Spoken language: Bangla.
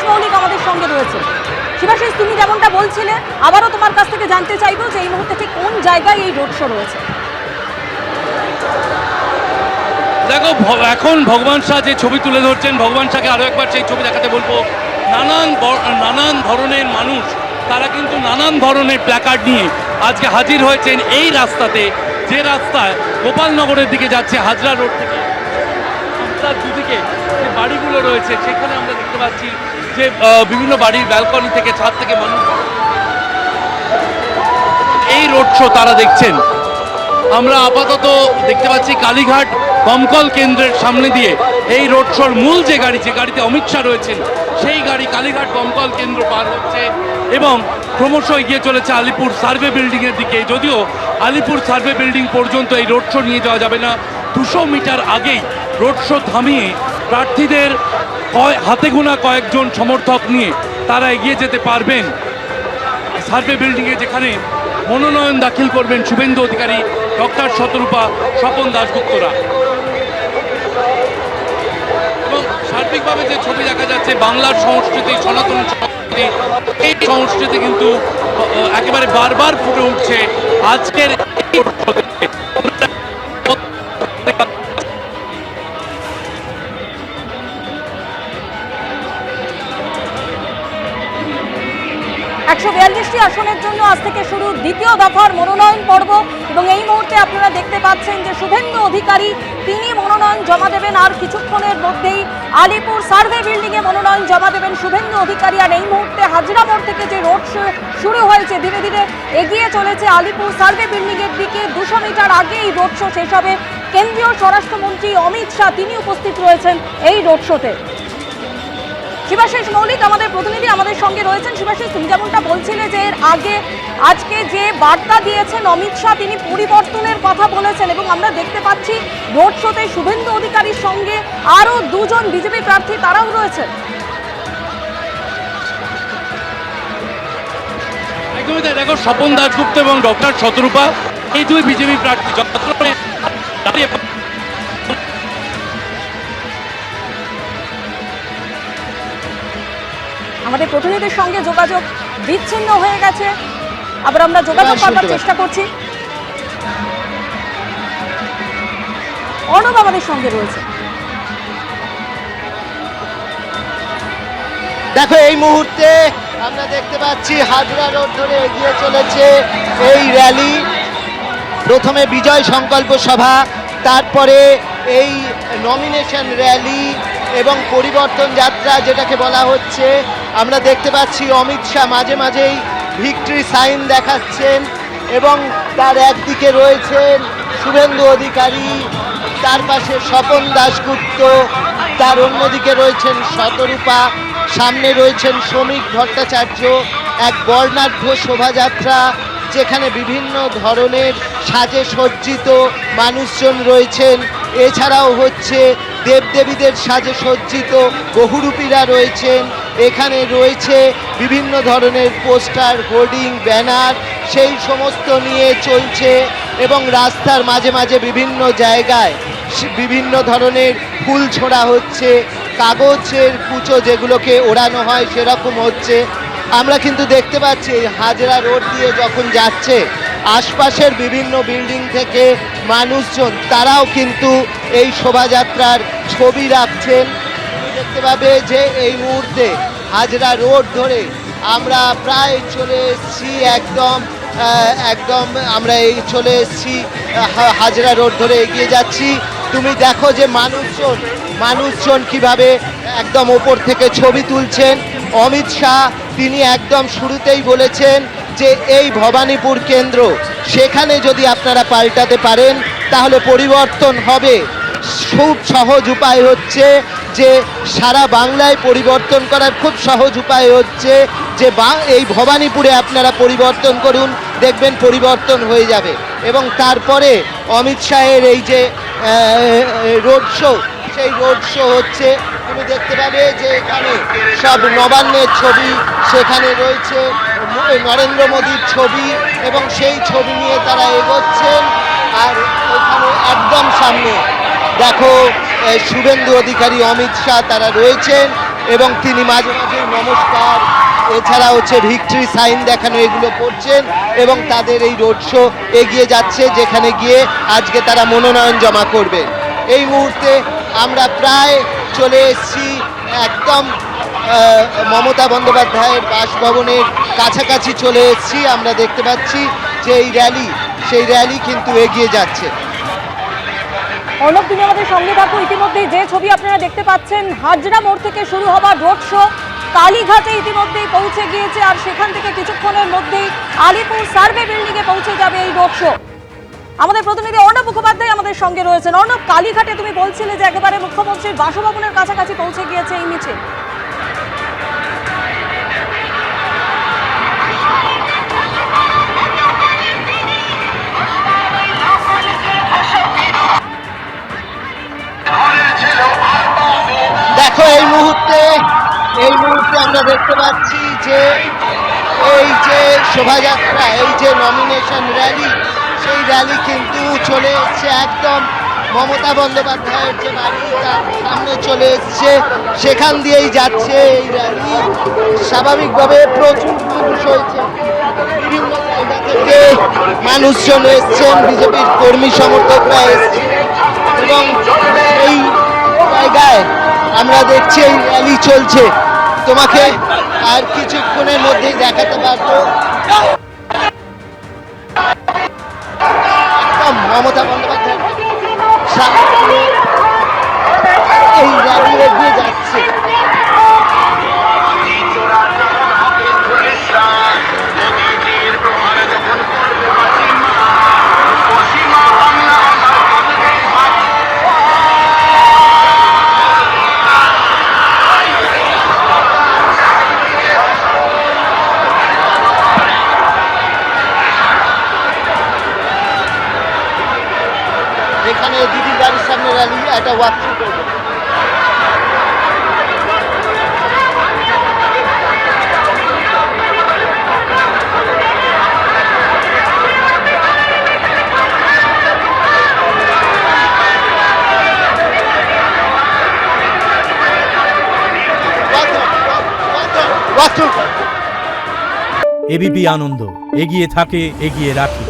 মৌলিক আমাদের সঙ্গে রয়েছে। শিবাশিস, তুমি যেমনটা বলছিলে, আবারও তোমার কাছ থেকে জানতে চাইবো যে এই মুহূর্তে ঠিক কোন জায়গায় এই রোড শো রয়েছে। দেখো, এখন ভগবান শাহ যে ছবি তুলে ধরছেন, ভগবান শাহকে আরও একবার সেই ছবি দেখাতে বলবো। নানান ধরনের মানুষ, তারা কিন্তু নানান ধরনের প্ল্যাকার্ড নিয়ে আজকে হাজির হয়েছেন এই রাস্তাতে, যে রাস্তায় গোপালনগরের দিকে যাচ্ছে হাজরা রোড থেকে। রাস্তার দুদিকে যে বাড়িগুলো রয়েছে সেখানে আমরা দেখতে পাচ্ছি যে বিভিন্ন বাড়ির ব্যালকনি থেকে, ছাদ থেকে মানুষ এই রোড শো তারা দেখছেন। আমরা আপাতত দেখতে পাচ্ছি কালীঘাট দমকল কেন্দ্রের সামনে দিয়ে এই রোড শোর মূল যে গাড়িতে অমিত শাহ রয়েছেন, সেই গাড়ি কালীঘাট দমকল কেন্দ্র পার হচ্ছে এবং ক্রমশ এগিয়ে চলেছে আলিপুর সার্ভে বিল্ডিংয়ের দিকে। যদিও আলিপুর সার্ভে বিল্ডিং পর্যন্ত এই রোড শো নিয়ে যাওয়া যাবে না, 200 মিটার আগেই রোড শো থামিয়ে প্রার্থীদের হাতে গোনা কয়েকজন সমর্থক নিয়ে তারা এগিয়ে যেতে পারবেন সার্ভে বিল্ডিংয়ে, যেখানে মনোনয়ন দাখিল করবেন শুভেন্দু অধিকারী, ডক্টর শতরূপা, স্বপন দাশগুপ্তরা। এবং সার্বিকভাবে যে ছবি দেখা যাচ্ছে, বাংলার সংস্কৃতি, সনাতন সংস্কৃতি, এই সংস্কৃতি কিন্তু একেবারে বারবার ফুটে উঠছে আজকের এই টি আসনের জন্য আজ থেকে শুরু দ্বিতীয় দফার মনোনয়ন পর্ব এবং এই মুহূর্তে আপনারা দেখতে পাচ্ছেন যে শুভেন্দু অধিকারী তিনি মনোনয়ন জমা দেবেন আর কিছুক্ষণের মধ্যেই আলিপুর সার্ভে বিল্ডিংয়ে মনোনয়ন জমা দেবেন শুভেন্দু অধিকারী। আর এই মুহূর্তে হাজরা মোড় থেকে যে রোড শো শুরু হয়েছে ধীরে ধীরে এগিয়ে চলেছে আলিপুর সার্ভে বিল্ডিংয়ের দিকে। 200 মিটার আগেই রোড শো শেষ হবে। কেন্দ্রীয় স্বরাষ্ট্রমন্ত্রী অমিত শাহ তিনি উপস্থিত রয়েছেন এই রোড শোতে। শিবাশিস মৌলিক আমাদের প্রতিনিধি আমাদের সঙ্গে রয়েছেন। শিবাশিস, তুমি যেমনটা বলছিলে যে এর আগে আজকে যে বার্তা দিয়েছেন অমিত শাহ, তিনি পরিবর্তনের কথা বলেছেন এবং আমরা দেখতে পাচ্ছি রোড শোতে শুভেন্দু অধিকারীর সঙ্গে আরও 2 জন বিজেপি প্রার্থী তারাও রয়েছেন। একদমই তাই। দেখো, স্বপন দাশগুপ্ত এবং ডক্টর শতরূপা এই দুই বিজেপি প্রার্থী আমাদের প্রতিনিধির সঙ্গে যোগাযোগ বিচ্ছিন্ন হয়ে গেছে, আবার আমরা যোগাযোগ করার চেষ্টা করছি। অর্ণব আমাদের সঙ্গে রয়েছে। দেখো, এই মুহূর্তে আমরা দেখতে পাচ্ছি হাজরা রোড ধরে এগিয়ে চলেছে এই র্যালি। প্রথমে বিজয় সংকল্প সভা, তারপরে এই নমিনেশন র্যালি এবং পরিবর্তন যাত্রা যেটাকে বলা হচ্ছে। আমরা দেখতে পাচ্ছি অমিত শাহ মাঝে মাঝেই ভিক্টরি সাইন দেখাচ্ছেন এবং তার একদিকে রয়েছেন শুভেন্দু অধিকারী, তার পাশে স্বপন দাশগুপ্ত, তার অন্যদিকে রয়েছেন শতরূপা, সামনে রয়েছেন শ্রমিক ভট্টাচার্য। এক বর্ণাঢ্য শোভাযাত্রা যেখানে বিভিন্ন ধরনের সাজে সজ্জিত মানুষজন রয়েছেন। এছাড়াও হচ্ছে দেবদেবীদের সাজে সজ্জিত বহুরূপীরা রয়েছেন। এখানে রয়েছে বিভিন্ন ধরনের পোস্টার, হোর্ডিং, ব্যানার, সেই সমস্ত নিয়ে চলছে এবং রাস্তার মাঝে মাঝে বিভিন্ন জায়গায় বিভিন্ন ধরনের ফুল ছোড়া হচ্ছে, কাগজের কুচো যেগুলোকে ওড়ানো হয় সেরকম হচ্ছে। আমরা কিন্তু দেখতে পাচ্ছি হাজরা রোড দিয়ে যখন যাচ্ছে, আশপাশের বিভিন্ন বিল্ডিং থেকে মানুষজন তারাও কিন্তু এই শোভাযাত্রার ছবি রাখছেন। তুমি দেখতে পাবে যে এই মুহূর্তে হাজরা রোড ধরে আমরা প্রায় চলে এসেছি, একদম আমরা এই চলে এসেছি হাজরা রোড ধরে এগিয়ে যাচ্ছি। তুমি দেখো যে মানুষজন কিভাবে একদম ওপর থেকে ছবি তুলছেন। অমিত শাহ তিনি একদম শুরুতেই বলেছেন যে এই ভবানীপুর কেন্দ্র, সেখানে যদি আপনারা পাল্টাতে পারেন তাহলে পরিবর্তন হবে। খুব সহজ উপায় হচ্ছে যে সারা বাংলায় পরিবর্তন করার খুব সহজ উপায় হচ্ছে যে এই ভবানীপুরে আপনারা পরিবর্তন করুন, দেখবেন পরিবর্তন হয়ে যাবে। এবং তারপরে অমিত শাহের এই যে রোড শো, সেই রোড শো হচ্ছে। তুমি দেখতে পাবে যে এখানে সব নবান্নের ছবি, সেখানে রয়েছে নরেন্দ্র মোদীর ছবি এবং সেই ছবি নিয়ে তারা এগোচ্ছেন। আর ওখানে একদম সামনে দেখো শুভেন্দু অধিকারী, অমিত শাহ তারা রয়েছেন এবং তিনি মাঝে মাঝে নমস্কার এছাড়া হচ্ছে ভিক্টরি সাইন দেখানো এগুলো করছেন এবং তাদের এই রোড শো এগিয়ে যাচ্ছে, যেখানে গিয়ে আজকে তারা মনোনয়ন জমা করবে। এই মুহূর্তে আমরা প্রায় চলে এসেছি একদম মমতা বন্দ্যোপাধ্যায়ের বাসভবনের কাছাকাছি চলে এসেছি। আমরা দেখতে পাচ্ছি যে সেই র্যালি কিন্তু এগিয়ে যাচ্ছে। অর্ণব, তুমি আমাদের সঙ্গে থাকো। ইতিমধ্যেই যে ছবি আপনারা দেখতে পাচ্ছেন, হাজরা মোড় থেকে শুরু হওয়া রোড শো কালীঘাটে ইতিমধ্যেই পৌঁছে গিয়েছে, আর সেখান থেকে কিছুক্ষণের মধ্যেই আলিপুর সার্ভে বিল্ডিংয়ে পৌঁছে যাবে এই রোড শো। আমাদের প্রতিনিধি অর্ণব মুখোপাধ্যায় আমাদের সঙ্গে রয়েছেন। অর্ণব, কালীঘাটে তুমি বলছিলে যে একেবারে মুখ্যমন্ত্রীর বাসভবনের কাছাকাছি পৌঁছে গিয়েছে এই মিছিল। দেখো এই মুহূর্তে আমরা দেখতে পাচ্ছি যে এই যে শোভাযাত্রা, এই যে নমিনেশন র্যালি, সেই র্যালি কিন্তু চলে এসছে একদম মমতা বন্দ্যোপাধ্যায়ের যে বাড়ি তার সামনে চলে এসছে, সেখান দিয়েই যাচ্ছে এই র্যালি। স্বাভাবিকভাবে প্রচুর মানুষ হয়েছে, বিভিন্ন জায়গা থেকে মানুষজন এসছেন, বিজেপির কর্মী সমর্থকরা এসছেন এবং এই জায়গায় আমরা দেখছি এই র্যালি চলছে। তোমাকে আর কিছুক্ষণের মধ্যেই দেখাতে পারবো একদম মমতা বন্দ্যোপাধ্যায় এই র্যালি এগিয়ে যাচ্ছে। এখানে দিদির বাড়ির সামনে র্যালি, একটা ওয়াক থ্রু করবো। এবিপি আনন্দ, এগিয়ে থাকে, এগিয়ে রাখে।